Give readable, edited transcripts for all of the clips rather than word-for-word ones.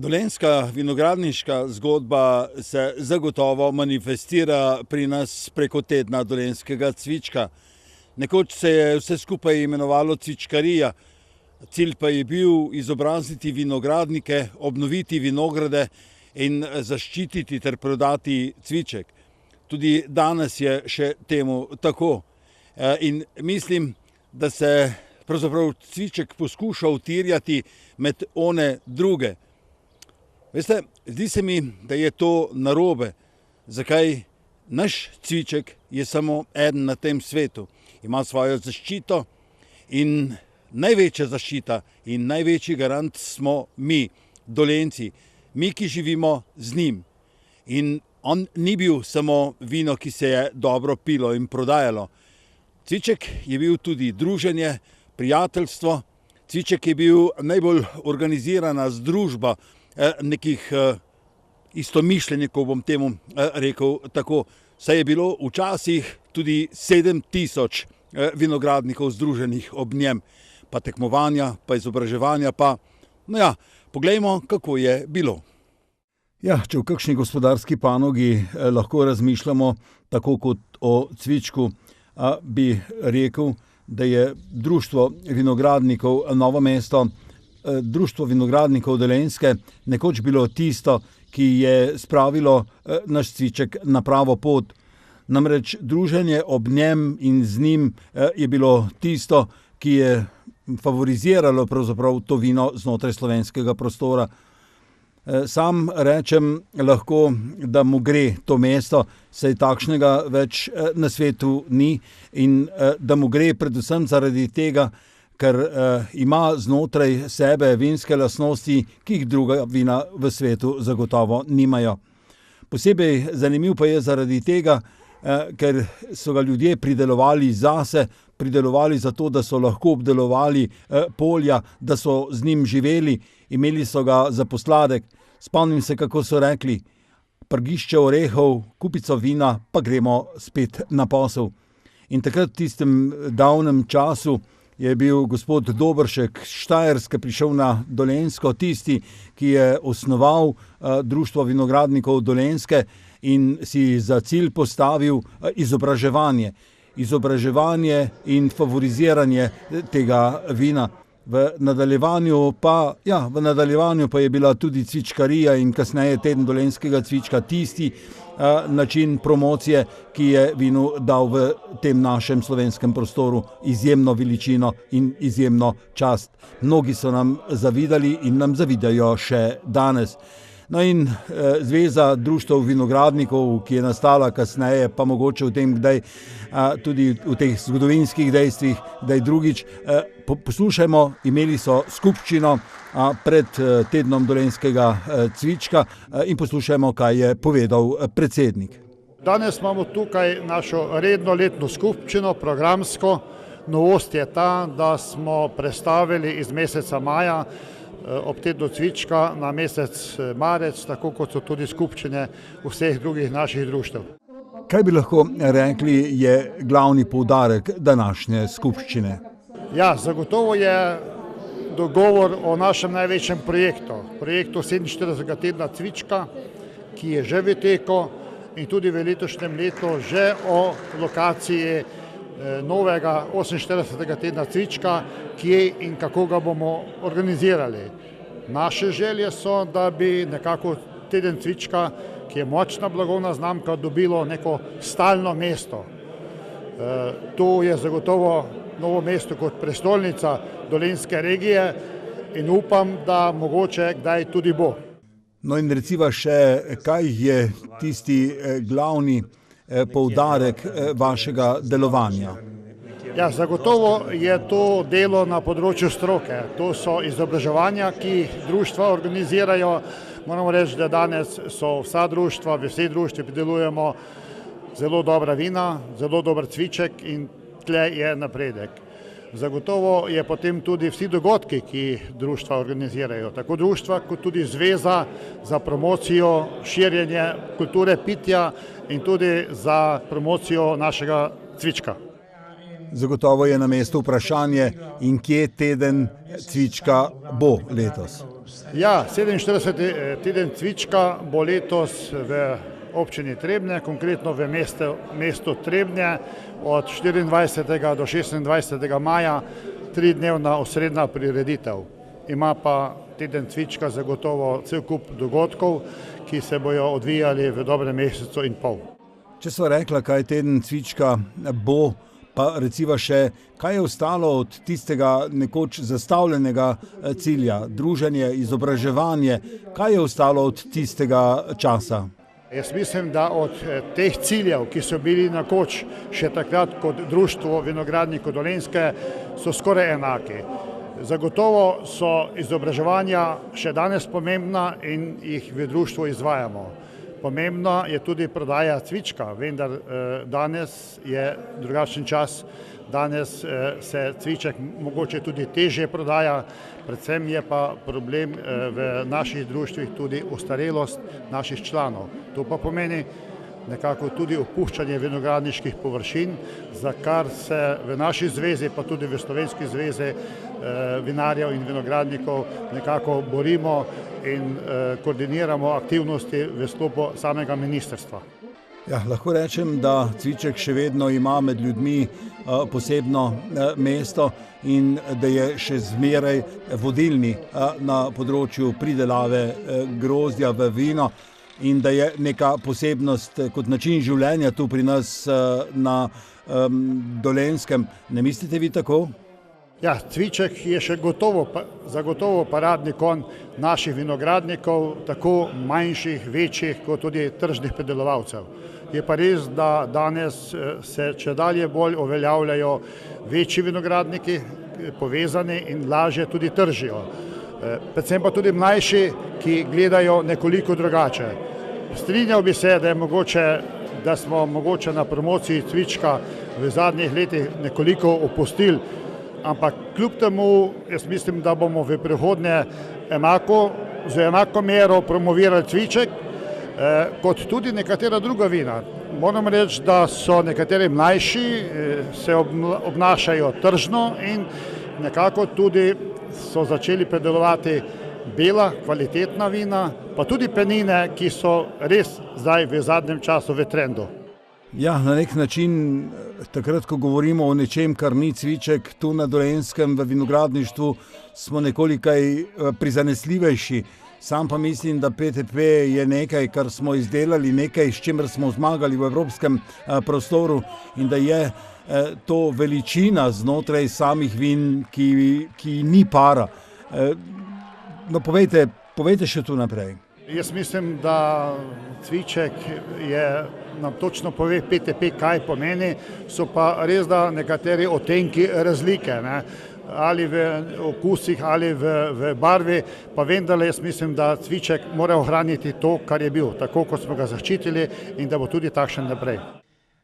Dolenjska vinogradniška zgodba se zagotovo manifestira pri nas preko tedna dolenjskega cvička. Nekoč se je vse skupaj imenovalo cvičkarija, cilj pa je bil izobraziti vinogradnike, obnoviti vinograde in zaščititi ter prodati cviček. Tudi danes je še temu tako. In mislim, da se pravzaprav cviček poskuša utirjati med one druge. Veste, zdi se mi, da je to narobe. Zakaj? Naš cviček je samo eden na tem svetu. Ima svojo zaščito in največja zaščita in največji garant smo mi, Dolenjci. Mi, ki živimo z njim. In on ni bil samo vino, ki se je dobro pilo in prodajalo. Cviček je bil tudi druženje, prijateljstvo. Cviček je bil najbolj organizirana združba nekih istomišljenikov, bom temu rekel tako. Saj je bilo včasih tudi 7000 vinogradnikov združenih ob njem. Pa tekmovanja, pa izobraževanja, pa poglejmo, kako je bilo. Ja, če v kakšni gospodarski panogi lahko razmišljamo tako kot o cvičku, bi rekel, da je Društvo vinogradnikov Novo mesto, Društvo vinogradnikov Dolenjske nekoč bilo tisto, ki je spravilo naš cviček na pravo pot. Namreč druženje ob njem in z njim je bilo tisto, ki je favoriziralo pravzaprav to vino znotraj slovenskega prostora. Sam rečem lahko, da mu gre to mesto, saj takšnega več na svetu ni in da mu gre predvsem zaradi tega, ker ima znotraj sebe vinske lastnosti, ki jih druga vina v svetu zagotovo nimajo. Posebej zanimiv pa je zaradi tega, ker so ga ljudje pridelovali zase, pridelovali zato, da so lahko obdelovali polja, da so z njim živeli, imeli so ga za posladek. Spomnim se, kako so rekli: prgišče orehov, kupico vina, pa gremo spet na posel. In takrat v tistem davnem času je bil gospod Dobršek Štajerske prišel na Dolenjsko, tisti, ki je osnoval Društvo vinogradnikov Dolenjske in si za cilj postavil izobraževanje. Izobraževanje in favoriziranje tega vina. V nadaljevanju pa je bila tudi cvičkarija in kasneje teden dolenjskega cvička tisti način promocije, ki je vinu dal v tem našem slovenskem prostoru izjemno veličino in izjemno čast. Mnogi so nam zavidali in nam zavidajo še danes. No in Zveza društev vinogradnikov, ki je nastala kasneje, pa mogoče v tem kdaj tudi v teh zgodovinskih dejstvih, kdaj drugič, poslušajmo, imeli so skupščino pred tednom dolenjskega cvička in poslušajmo, kaj je povedal predsednik. Danes imamo tukaj našo redno letno skupščino, programsko. Novost je ta, da smo prestavili iz meseca maja ob tednu cvička na mesec marec, tako kot so tudi skupščine vseh drugih naših društev. Kaj bi lahko rekli je glavni poudarek današnje skupščine? Ja, zagotovo je dogovor o našem največjem projektu 47. tedna cvička, ki je že v teku in tudi v letošnjem letu že o lokaciji novega 48. tedna cvička, kje in kako ga bomo organizirali. Naše želje so, da bi nekako teden cvička, ki je močna blagovna znamka, dobilo neko stalno mesto. To je zagotovo Novo mesto kot prestolnica dolenjske regije in upam, da mogoče kdaj tudi bo. No in reciva še, kaj je tisti glavni poudarek vašega delovanja? Ja, zagotovo je to delo na področju stroke. To so izobraževanja, ki jih društva organizirajo. Moramo reči, da danes so vsa društva, v vseh društvih pridelujemo zelo dobra vina, zelo dober cviček in tle je napredek. Zagotovo je potem tudi vsi dogodki, ki društva organizirajo, tako društva kot tudi zveza za promocijo, širjenje kulture pitja in tudi za promocijo našega cvička. Zagotovo je na mestu vprašanje, in kje teden cvička bo letos? Ja, 47. teden cvička bo letos v občini Trebnje, konkretno v mestu Trebnje od 24. do 26. maja, 3-dnevna osrednja prireditev. Ima pa teden cvička zagotovo cel kup dogodkov, ki se bojo odvijali v dobrem mesecu in pol. Če sva rekla, kaj teden cvička bo, pa reciva še, kaj je ostalo od tistega nekoč zastavljenega cilja, druženje, izobraževanje, kaj je ostalo od tistega časa? Jaz mislim, da od teh ciljev, ki so bili nekoč še takrat kot Društvo vinogradnikov Dolenjske, so skoraj enaki. Zagotovo so izobraževanja še danes pomembna in jih v društvu izvajamo. Pomembna je tudi prodaja cvička, vendar danes je drugačen čas, danes se cviček mogoče tudi težje prodaja, predvsem je pa problem v naših društvih tudi ostarelost naših članov. To pa pomeni nekako tudi opuščanje vinogradniških površin, za kar se v naši zvezi, pa tudi v Slovenski zvezi vinarjev in vinogradnikov nekako borimo in koordiniramo aktivnosti v sklopu samega ministrstva. Ja, lahko rečem, da cviček še vedno ima med ljudmi posebno mesto in da je še zmeraj vodilni na področju pridelave grozdja v vino in da je neka posebnost kot način življenja tu pri nas na Dolenjskem. Ne mislite vi tako? Ja, cviček je še zagotovo paradni konj naših vinogradnikov, tako manjših, večjih, kot tudi tržnih pridelovalcev. Je pa res, da danes se čedalje bolj uveljavljajo večji vinogradniki, povezani in lažje tudi tržijo. Predvsem pa tudi mlajši, ki gledajo nekoliko drugače. Strinjal bi se, da smo mogoče na promociji cvička v zadnjih letih nekoliko opustili, ampak kljub temu jaz mislim, da bomo v prihodnje z enako mero promovirali cviček, kot tudi nekatera druga vina. Moram reči, da so nekateri mlajši, se obnašajo tržno in nekako tudi so začeli predelovati bela, kvalitetna vina, pa tudi penine, ki so res zdaj v zadnjem času v trendu. Ja, na nek način, takrat, ko govorimo o nečem, kar ni cviček, tu na Dolenjskem v vinogradništvu smo nekoliko prizanesljivejši. Sam pa mislim, da PTP je nekaj, kar smo izdelali, nekaj, s čimer smo zmagali v evropskem prostoru in da je to veličina znotraj samih vin, ki ni para. No, povejte še tu naprej. Jaz mislim, da cviček nam točno pove PTP, kaj pomeni, so pa res da nekateri odtenki razlike, ne? Ali v okusih, ali v barvi, pa vendarle jaz mislim, da cviček mora ohraniti to, kar je bil, tako kot smo ga zaščitili in da bo tudi takšen naprej.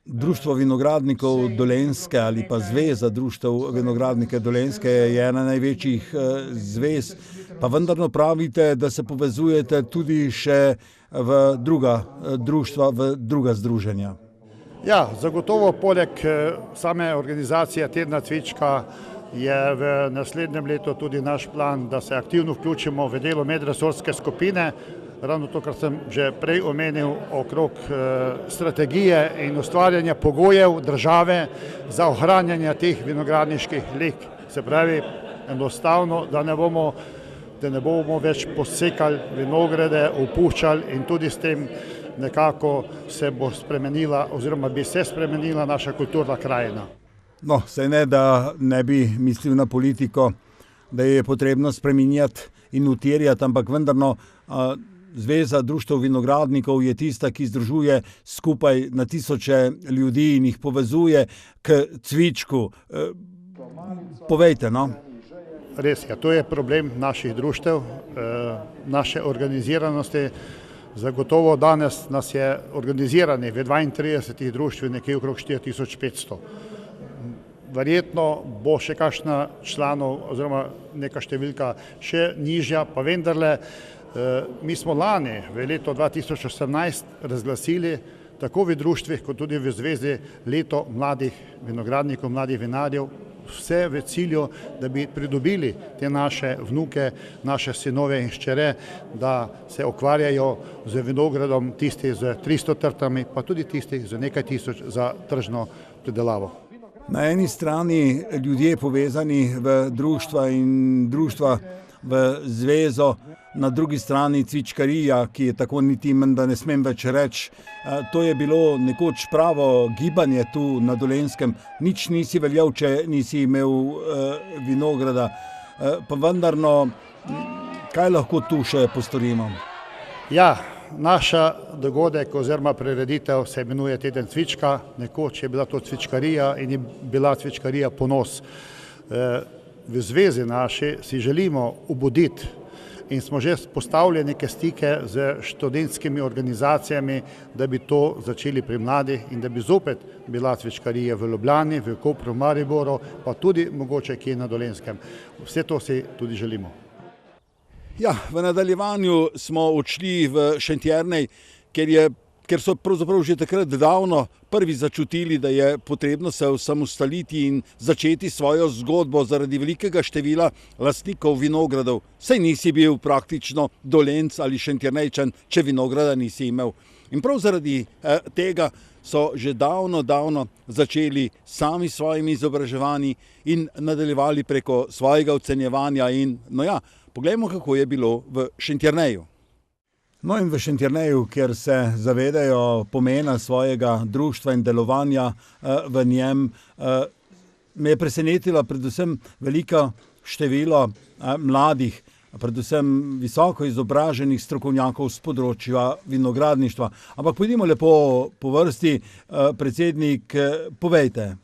Društvo vinogradnikov Dolenjske ali pa Zveza društev vinogradnike Dolenjske je ena največjih zvez, pa vendarno pravite, da se povezujete tudi še v druga društva, v druga združenja. Ja, zagotovo poleg same organizacije tedna cvička je v naslednjem letu tudi naš plan, da se aktivno vključimo v delo medresorske skupine, ravno to, kar sem že prej omenil okrog strategije in ustvarjanja pogojev države za ohranjanje teh vinogradniških leg. Se pravi, enostavno, da ne bomo več posekali vinograde, opuščali in tudi s tem nekako se bo spremenila oziroma bi se spremenila naša kulturna krajina. No, saj ne, da ne bi mislil na politiko, da je potrebno spreminjati in utirjati, ampak vendarno Zveza društev vinogradnikov je tista, ki združuje skupaj na tisoče ljudi in jih povezuje k cvičku. Povejte, no? Res je, to je problem naših društev, naše organiziranosti. Zagotovo danes nas je organizirani v 32 društvih nekje okrog 4500. Verjetno bo še kakšna članov oziroma neka številka še nižja, pa vendarle mi smo lani v letu 2018 razglasili tako v društvih kot tudi v zvezi leto mladih vinogradnikov, mladih vinarjev vse v cilju, da bi pridobili te naše vnuke, naše sinove in hčere, da se ukvarjajo z vinogradom, tisti z 300 trtami, pa tudi tisti z nekaj tisoč za tržno pridelavo. Na eni strani ljudje povezani v društva in društva v zvezo, na drugi strani cvičkarija, ki je tako niti menda ne smem več reči. To je bilo nekoč pravo gibanje tu na Dolenjskem. Nič nisi veljal, če nisi imel vinograda. Pa vendarno, kaj lahko tu še postorimo? Ja, naša dogodek oziroma prireditev se imenuje Teden cvička. Nekoč je bila to cvičkarija in je bila cvičkarija ponos. V zvezi naši si želimo obuditi in smo že postavili neke stike z študentskimi organizacijami, da bi to začeli pri mladih in da bi zopet bila cvičkarija v Ljubljani, v Kopru, v Mariboru, pa tudi mogoče kje na Dolenjskem. Vse to si tudi želimo. Ja, v nadaljevanju smo odšli v Šentjernej, ker so pravzaprav že takrat davno prvi začutili, da je potrebno se osamostaliti in začeti svojo zgodbo zaradi velikega števila lastnikov vinogradov. Saj nisi bil praktično Dolenjec ali Šentjernejčan, če vinograda nisi imel. In prav zaradi tega so že davno začeli sami svojimi izobraževanji in nadaljevali preko svojega ocenjevanja in, poglejmo, kako je bilo v Šentjerneju. No in v Šentjerneju, kjer se zavedajo pomena svojega društva in delovanja v njem, me je presenetilo predvsem veliko število mladih, predvsem visoko izobraženih strokovnjakov z področja vinogradništva. Ampak pojdimo lepo po vrsti, predsednik, povejte.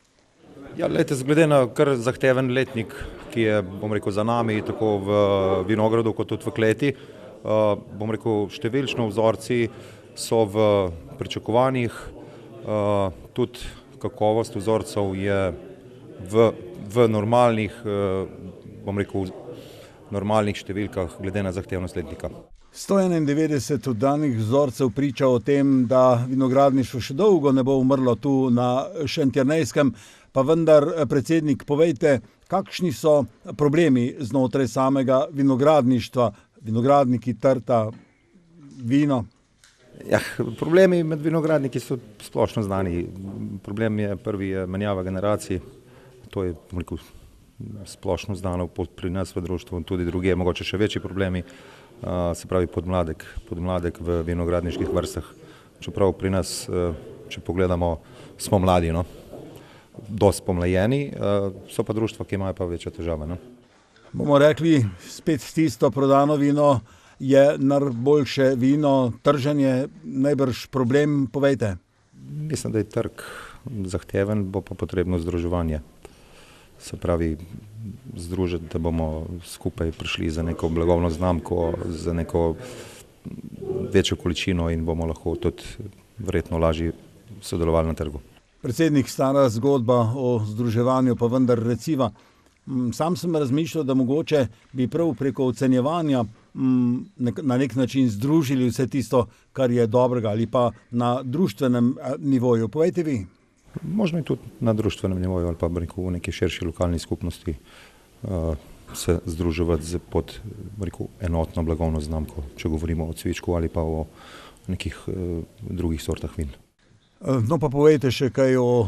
Ja, glede na kar zahteven letnik, ki je, za nami, tako v vinogradu kot tudi v kleti, številčno vzorci so v pričakovanjih, tudi kakovost vzorcev je v normalnih, normalnih številkah glede na zahtevnost letnika. 191 oddanih vzorcev priča o tem, da vinogradništvo še dolgo ne bo umrlo tu na Šentjernejskem, pa vendar, predsednik, povejte, kakšni so problemi znotraj samega vinogradništva, vinogradniki, trta, vino? Ja, problemi med vinogradniki so splošno znani. Problem je prvi menjava generacij, to je splošno znano pri nas v društvu in tudi druge, mogoče še večji problemi, se pravi podmladek v vinogradniških vrstah. Čeprav pri nas, če pogledamo, smo mladi, dosti pomlajeni, so pa društva, ki imajo pa večje težave. Bomo rekli, spet tisto prodano vino je najboljše vino, trženje najbrž problem, povejte. Mislim, da je trg zahteven, bo pa potrebno združevanje. Se pravi, združiti, da bomo skupaj prišli za neko blagovno znamko, za neko večjo količino in bomo lahko tudi verjetno lažje sodelovali na trgu. Predsednik, stara zgodba o združevanju, pa vendar reciva. Sam sem razmišljal, da mogoče bi prav preko ocenjevanja na nek način združili vse tisto, kar je dobrega, ali pa na društvenem nivoju. Povejte vi. Možno je tudi na društvenem nivoju ali pa v neki širši lokalni skupnosti se združevati pod enotno blagovno znamko, če govorimo o cvičku ali pa o nekih drugih sortah vin. No pa povejte še kaj o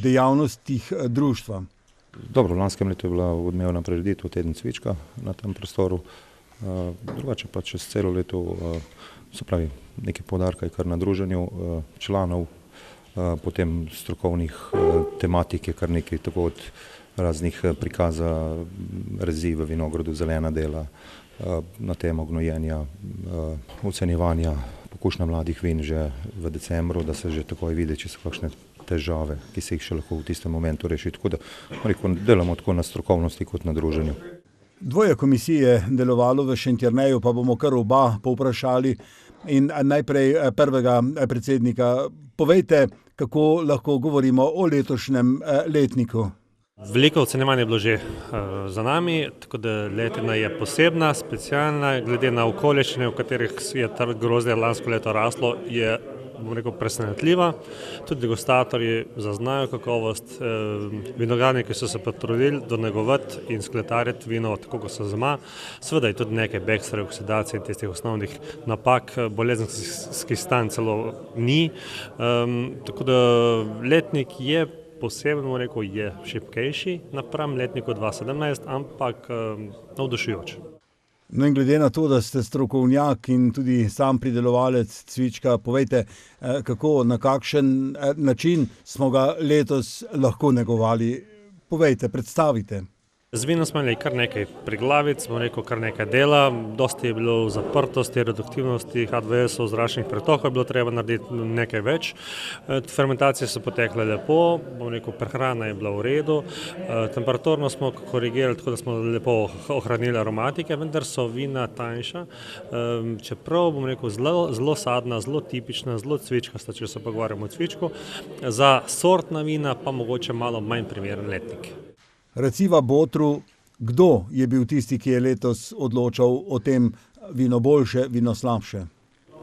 dejavnostih društva. Dobro, v lanskem letu je bila odmevna prireditev Teden cvička na tem prostoru. Drugače pa čez celo leto, se pravi, nekaj poudarka je kar na druženju članov, potem strokovnih tematik je kar nekaj, tako od raznih prikaza rezi v vinogradu, zelena dela, na temo gnojenja, ocenjevanja, pokušnja mladih vin že v decembru, da se že takoj vidi, če so kakšne težave, ki se jih še lahko v tistem momentu reši. Tako da delamo tako na strokovnosti kot na druženju. Dvoje komisij je delovalo v Šentjerneju, pa bomo kar oba povprašali. In najprej prvega predsednika, povejte, kako lahko govorimo o letošnjem letniku. Veliko ocenjevanje je bilo že za nami, tako da letina je posebna, specialna, glede na okoliščine, v katerih je trg grozdja lansko leto raslo, je bom rekel, presenetljiva. Tudi degustatorji zaznajo kakovost, vinogradniki so se potrudili donegovati in skletariti vino tako, kot se zna. Seveda je tudi nekaj backstreet oksidacije in tistih osnovnih napak, bolezenskih stanj celo ni. Tako da letnik je poseben, bom rekel, je šibkejši napram letniku 2017, ampak navdušujoč. No in glede na to, da ste strokovnjak in tudi sam pridelovalec cvička, povejte, kako, na kakšen način smo ga letos lahko negovali. Povejte, predstavite. Z vinom smo imeli kar nekaj preglavic, bom rekel, kar nekaj dela, dosti je bilo zaprtosti, reduktivnosti, H2S-ov, zračnih pretokov je bilo treba narediti nekaj več. Fermentacije so potekle lepo, bom rekel, prehrana je bila v redu, temperaturno smo korigirali, tako da smo lepo ohranili aromatike, vendar so vina tanjša, čeprav, bom rekel, zelo sadna, zelo tipična, zelo cvičkasta, če se pogovarjamo o cvičku, za sortna vina pa mogoče malo manj primeren letnik. Reciva Botru, kdo je bil tisti, ki je letos odločal o tem vino boljše, vino slabše?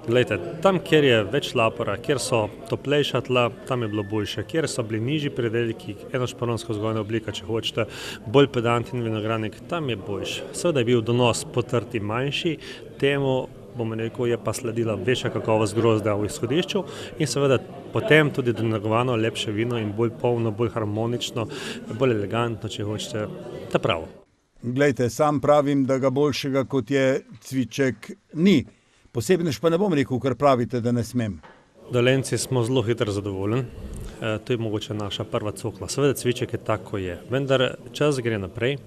Glejte, tam, kjer je več lapora, kjer so toplejša tla, tam je bilo boljše. Kjer so bili nižji predelki, enošporonska vzgojna oblika, če hočete, bolj pedanten vinogradnik, tam je boljše. Seveda je bil donos potrti manjši, temu, bom rekel, je pa sledila večja kakovost grozdja v izhodišču in seveda potem tudi donegovano lepše vino in bolj polno, bolj harmonično, bolj elegantno, če hočete, ta pravo. Glejte, sam pravim, da ga boljšega kot je cviček ni. Posebnež pa ne bom rekel, ker pravite, da ne smem. Dolenci smo zelo hitro zadovoljni. To je mogoče naša prva cokla. Seveda cviček je tako je, vendar čas gre naprej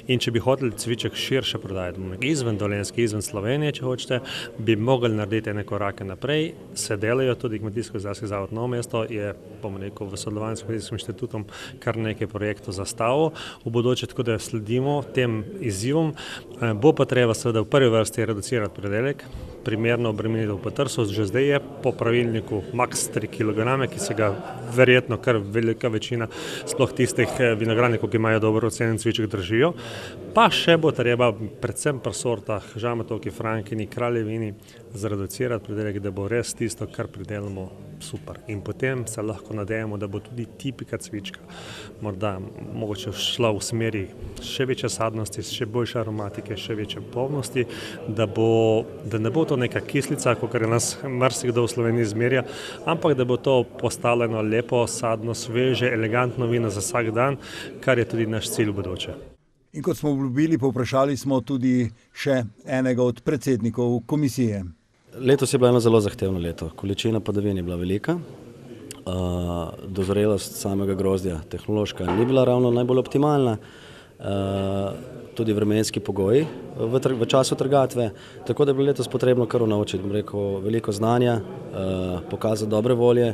in če bi hoteli cviček širše prodajati, izven Dolenjske, izven Slovenije, če hočete, bi mogli narediti ene korake naprej. Se delajo tudi Kmetijsko-gozdarski zavod Novo mesto, je, bom rekel, v sodelovanju s Kmetijskim inštitutom kar nekaj projektov zastavil. V bodoče tako, da sledimo tem izzivom. Bo pa treba seveda v prvi vrsti reducirati predelek, primerno obremenitev potrsu, že zdaj je po pravilniku max 3 kg, ki se ga verjetno kar velika večina, sploh tistih vinogradnikov, ki imajo dobro ocenjen cviček, držijo. Pa še bo treba predvsem pri sortah žametovki, frankini, kraljevini zreducirati predelek, da bo res tisto, kar pridelamo, super. In potem se lahko nadejamo, da bo tudi tipika cvička morda mogoče šla v smeri še večje sadnosti, še boljše aromatike, še večje polnosti, da ne bo to neka kislica, kot je nas marsikdo v Sloveniji zmerja, ampak da bo to postalo eno lepo, sadno, sveže, elegantno vino za vsak dan, kar je tudi naš cilj v bodoče. In kot smo obljubili, povprašali smo tudi še enega od predsednikov komisije. Letos je bilo eno zelo zahtevno leto. Količina padavin je bila velika, dozorelost samega grozdja tehnološka ni bila ravno najbolj optimalna, tudi vremenski pogoji v času trgatve, tako da je bilo letos potrebno kar naučiti, bom rekel, veliko znanja, pokazati dobre volje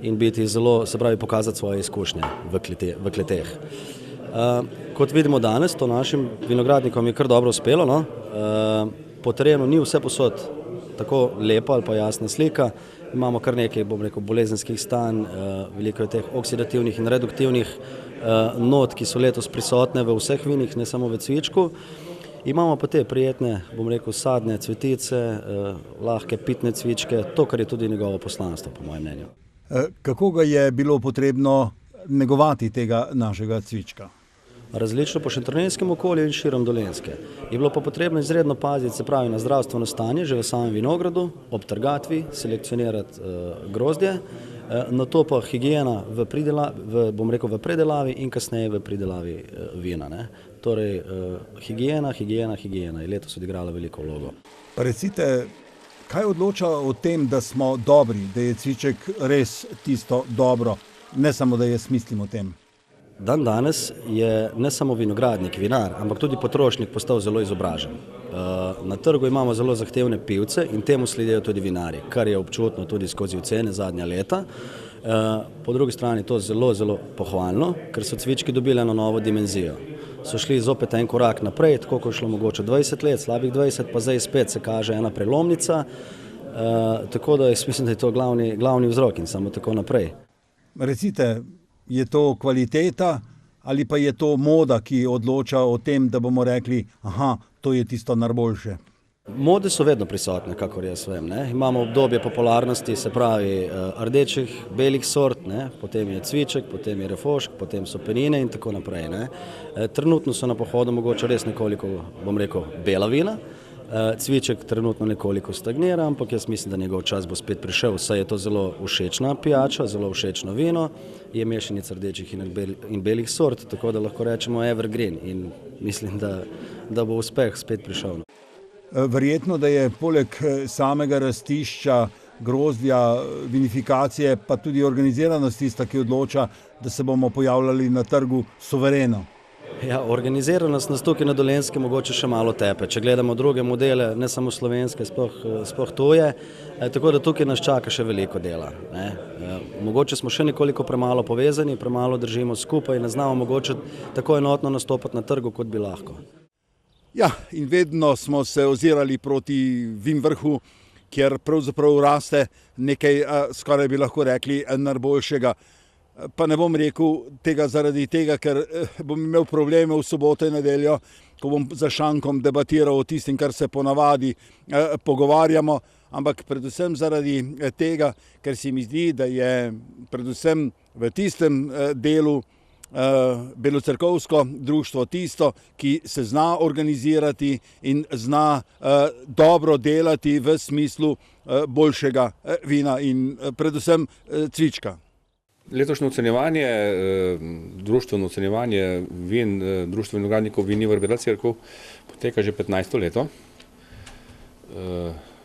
in biti zelo, se pravi, pokazati svoje izkušnje v kleteh. Kot vidimo danes, to našim vinogradnikom je kar dobro uspelo, no? Po terenu ni vse posod tako lepa ali pa jasna slika, imamo kar nekaj, bom rekel, bolezenskih stanj, veliko je teh oksidativnih in reduktivnih not, ki so letos prisotne v vseh vinih, ne samo v cvičku. Imamo pa te prijetne, bom rekel, sadne cvetice, lahke pitne cvičke, to, kar je tudi njegovo poslanstvo, po mojem mnenju. Kako ga je bilo potrebno negovati tega našega cvička? Različno po šentrunénskem okolju in širom Dolenjske. Je bilo pa potrebno izredno paziti, se pravi, na zdravstveno stanje že v samem vinogradu, ob trgatvi, selekcionirati grozdje, nato pa higiena v predelavi in kasneje v pridelavi vina, ne. Torej, higiena je letos odigrala veliko vlogo. Recite, kaj odloča o tem, da smo dobri, da je cviček res tisto dobro, ne samo, da jaz mislim o tem? Dan danes je ne samo vinogradnik, vinar, ampak tudi potrošnik postal zelo izobražen. Na trgu imamo zelo zahtevne pivce in temu sledijo tudi vinarji, kar je občutno tudi skozi ocene zadnja leta. Po drugi strani to zelo, zelo pohvalno, ker so cvički dobili eno novo dimenzijo. So šli zopet en korak naprej, tako kot je šlo mogoče 20 let, slabih 20, pa zdaj spet se kaže ena prelomnica, tako da jaz mislim, da je to glavni vzrok in samo tako naprej. Recite, je to kvaliteta ali pa je to moda, ki odloča o tem, da bomo rekli, aha, to je tisto najboljše? Mode so vedno prisotne, kakor jaz vem. Ne? Imamo obdobje popularnosti, se pravi rdečih, belih sort, ne? Potem je cviček, potem je refošk, potem so penine in tako naprej. Ne? Trenutno so na pohodu mogoče res nekoliko, bom rekel, bela vina. Cviček trenutno nekoliko stagnira, ampak jaz mislim, da njegov čas bo spet prišel, saj je to zelo všečna pijača, zelo všečno vino, je mešanica rdečih in belih sort, tako da lahko rečemo evergreen in mislim, da bo uspeh spet prišel. Verjetno, da je poleg samega rastišča, grozdja, vinifikacije, pa tudi organiziranost tista, ki odloča, da se bomo pojavljali na trgu suvereno. Ja, organiziranost nas tukaj na Dolenjskem mogoče še malo tepe. Če gledamo druge modele, ne samo slovenske, sploh tuje, tako da tukaj nas čaka še veliko dela. Ne. Mogoče smo še nekoliko premalo povezani, premalo držimo skupaj in ne znamo mogoče tako enotno nastopati na trgu, kot bi lahko. Ja, in vedno smo se ozirali proti Vimvrhu, kjer pravzaprav raste nekaj, skoraj bi lahko rekli, najboljšega. Pa ne bom rekel tega zaradi tega, ker bom imel probleme v soboto in nedeljo, ko bom za šankom debatiral o tistem, kar se ponavadi pogovarjamo, ampak predvsem zaradi tega, ker se mi zdi, da je predvsem v tistem delu Belocerkovsko društvo tisto, ki se zna organizirati in zna dobro delati v smislu boljšega vina in predvsem cvička. Letošnje ocenjevanje, društveno ocenjevanje vin, društvo vinogradnikov Viniver Belocerkov poteka že 15. leto.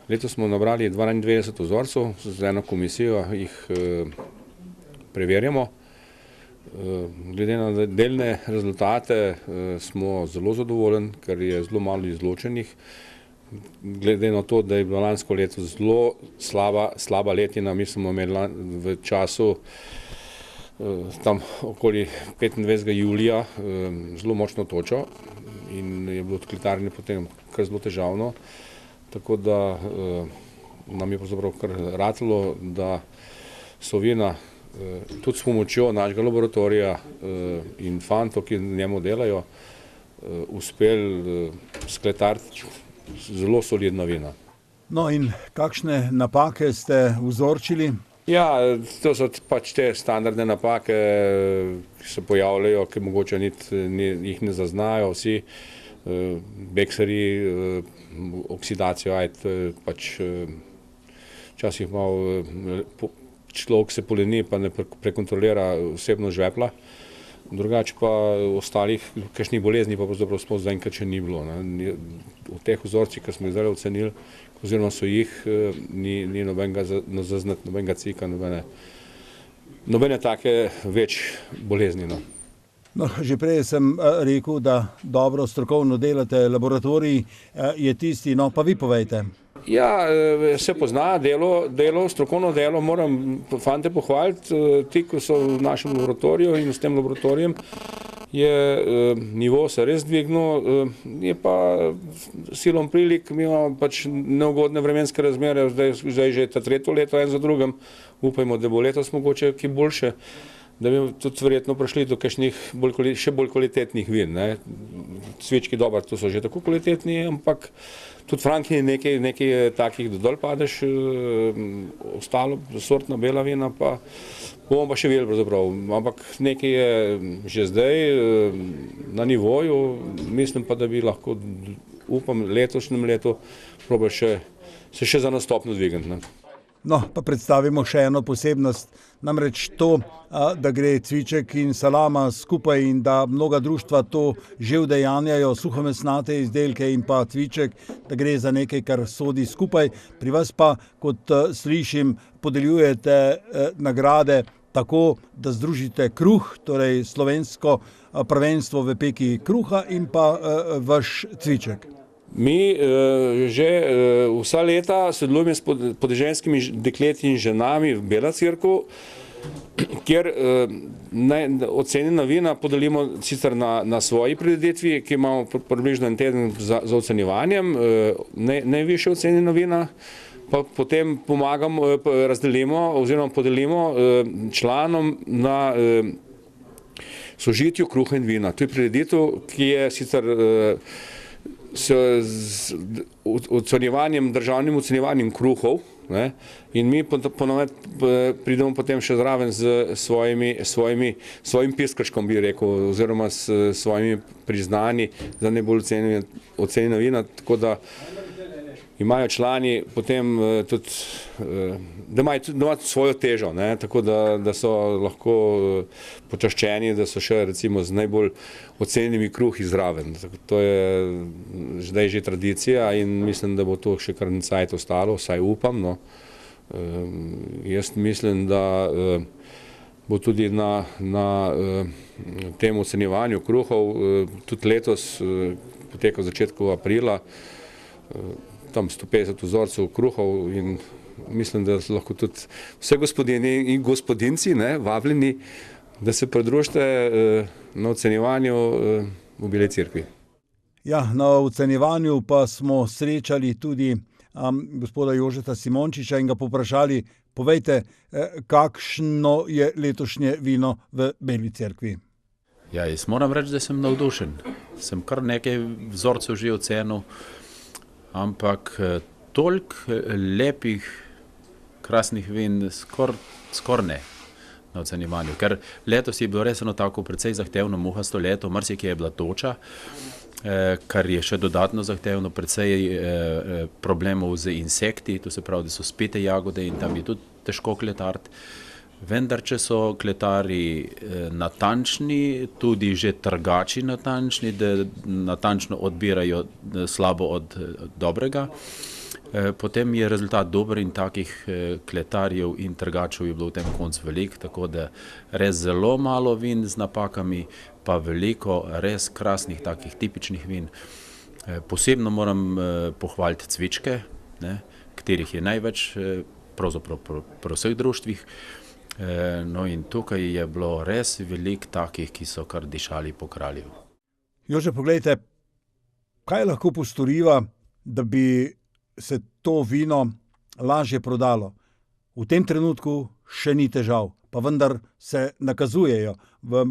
Letos smo nabrali 92 vzorcev, z eno komisijo jih preverjamo. Glede na delne rezultate smo zelo zadovoljni, ker je zelo malo izločenih. Glede na to, da je bilo lansko leto zelo slaba letina, mi smo imeli v času tam okoli 25. julija zelo močno točo in je bilo odkletarjenje potem kar zelo težavno. Tako da nam je pravzaprav kar ratalo, da so vina tudi s pomočjo našega laboratorija in fantov, ki na njemu delajo, uspeli skletariti zelo solidna vina. No in kakšne napake ste vzorčili? Ja, to so pač te standardne napake, ki se pojavljajo, ki mogoče jih ne zaznajo vsi. Beksari, oksidacijo, pač včasih malo človek se poleni, pa ne prekontrolira osebno žvepla. Drugače pa ostalih kakšnih bolezni pa pravzaprav smo zaenkrat še ni bilo. V teh vzorcih, ki smo jih zdaj ocenili, oziroma so jih, ni nobenega zaznati, nobenega cika, nobene take več bolezni. No, že prej sem rekel, da dobro strokovno delate, laboratorij je tisti, no pa vi povejte. Ja, se pozna delo, strokovno delo, moram fante pohvaliti, ti, ko so v našem laboratoriju in s tem laboratorijem, je nivo se res dvignil, je pa silom prilik, mi imamo pač neugodne vremenske razmere, zdaj že ta tretje leto en za drugim, upajmo, da bo letos mogoče ki boljše, da bi tudi verjetno prišli do kakšnih še bolj kvalitetnih vin. Cvički dobro, to so že tako kvalitetni, ampak tudi Franki nekaj takih dodol padeš, ostalo sortna bela vina pa bomo pa še videli pravzaprav, ampak nekaj je že zdaj na nivoju, mislim pa, da bi lahko, upam, letošnjem letu probali se še za nastopno dvigniti. No, pa predstavimo še eno posebnost, namreč to, da gre cviček in salama skupaj in da mnoga društva to že udejanjajo, suhomesnate izdelke in pa cviček, da gre za nekaj, kar sodi skupaj. Pri vas pa, kot slišim, podeljujete nagrade tako, da združite kruh, torej slovensko prvenstvo v peki kruha in pa vaš cviček. Mi že vsa leta sodelujemo s podeželskimi dekleti in ženami v Belocerku, kjer ocenjena vina podelimo sicer na svoji prireditvi, ki imamo približno en teden za ocenjevanjem, najvišje ocenjena vina, pa potem pomagamo, razdelimo oziroma podelimo članom na sožitju kruha in vina. To je prireditev, ki je sicer z državnim ocenjevanjem kruhov, ne, in mi ponovadi pridemo potem še zraven z svojim piskrčkom, bi rekel, oziroma s svojimi priznanji za najbolj ocenjena vina, tako da imajo člani potem tudi, da imajo svojo težo, ne, tako da so lahko počaščeni, da so še recimo z najbolj ocenjenimi kruhi zraven. To je zdaj že tradicija in mislim, da bo to še kar nekaj cajt ostalo, vsaj upam. No. Jaz mislim, da bo tudi na tem ocenjevanju kruhov tudi letos poteka v začetku aprila, tam 150 vzorcev kruhov in mislim, da lahko tudi vse gospodinje in gospodinci, ne, vabljeni, da se pridružite na ocenjevanju v Beli cerkvi. Ja, na ocenjevanju pa smo srečali tudi gospoda Jožeta Simončiča in ga povprašali, povejte, kakšno je letošnje vino v Beli cerkvi. Ja, jaz moram reči, da sem navdušen. Sem kar nekaj vzorcev že ocenil, ampak toliko lepih, krasnih vin skoraj ne na ocenjevanju. Ker letos je bilo res eno tako precej zahtevno muhasto leto, marsikje je bila toča, kar je še dodatno zahtevno, precej problemov z insekti, to se pravi, da so spete jagode in tam je tudi težko kletariti. Vendar, če so kletarji natančni, tudi že trgači natančni, da natančno odbirajo slabo od dobrega, potem je rezultat dober in takih kletarjev in trgačev je bilo v tem koncu veliko, tako da res zelo malo vin z napakami, pa veliko res krasnih takih tipičnih vin. Posebno moram pohvaliti cvičke, ne, katerih je največ, pravzaprav pri vseh društvih. No in tukaj je bilo res veliko takih, ki so kar dišali po kralju. Jože, poglejte, kaj lahko postoriva, da bi se to vino lažje prodalo? V tem trenutku še ni težav, pa vendar se nakazujejo v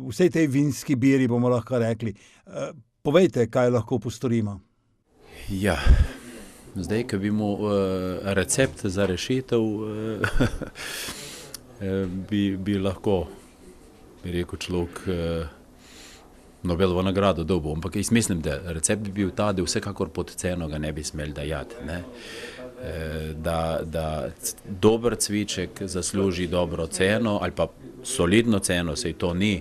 vsej tej vinski beri, bomo lahko rekli. Povejte, kaj lahko postorimo. Ja, zdaj, ko bi imel recept za rešitev, bi lahko, bi rekel človek, Nobelovo nagrado dobil, ampak jaz mislim, da recept bi bil ta, da vsekakor pod ceno ga ne bi smeli dajati, ne. Da dober cviček zasluži dobro ceno ali pa solidno ceno, saj to ni,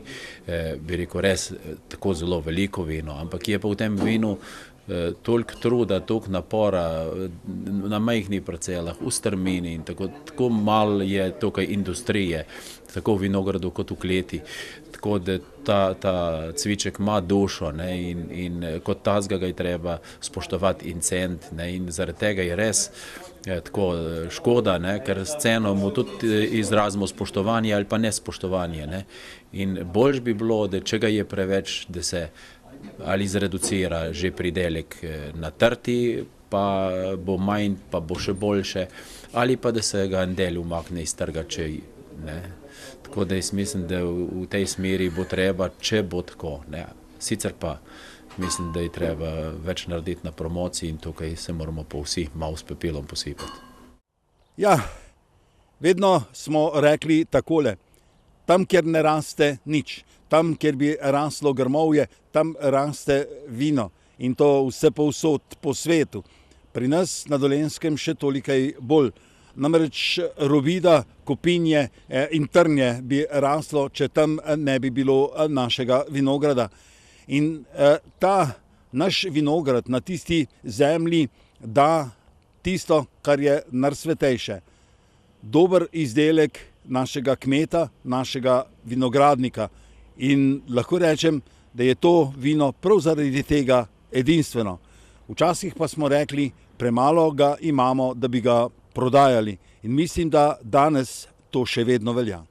bi rekel, res tako zelo veliko vino, ampak je pa v tem vinu toliko truda, toliko napora na majhnih parcelah, v strmini in tako malo je tukaj industrije, tako v vinogradu kot v kleti, tako da ta cviček ima dušo, ne, in kot tazga ga je treba spoštovati in ceniti, ne, in zaradi tega je res tako škoda, ne, ker s ceno mu tudi izrazimo spoštovanje ali pa nespoštovanje, ne, in boljš bi bilo, da če ga je preveč, da se ali zreducira že pridelek na trti, pa bo manj, pa bo še boljše, ali pa da se ga en del umakne iz trga, če ne. Tako da jaz mislim, da v tej smeri bo treba, če bo tako, ne. Sicer pa mislim, da je treba več narediti na promociji in tukaj se moramo pa vsi malo s pepelom posipati. Ja, vedno smo rekli takole, tam, kjer ne raste nič, tam, kjer bi raslo grmovje, tam raste vino in to vse povsod po svetu. Pri nas na Dolenjskem še tolikaj bolj. Namreč robida, kopinje in trnje bi raslo, če tam ne bi bilo našega vinograda. In ta naš vinograd na tisti zemlji da tisto, kar je najsvetejše. Dober izdelek našega kmeta, našega vinogradnika. In lahko rečem, da je to vino prav zaradi tega edinstveno. Včasih pa smo rekli, premalo ga imamo, da bi ga prodajali. In mislim, da danes to še vedno velja.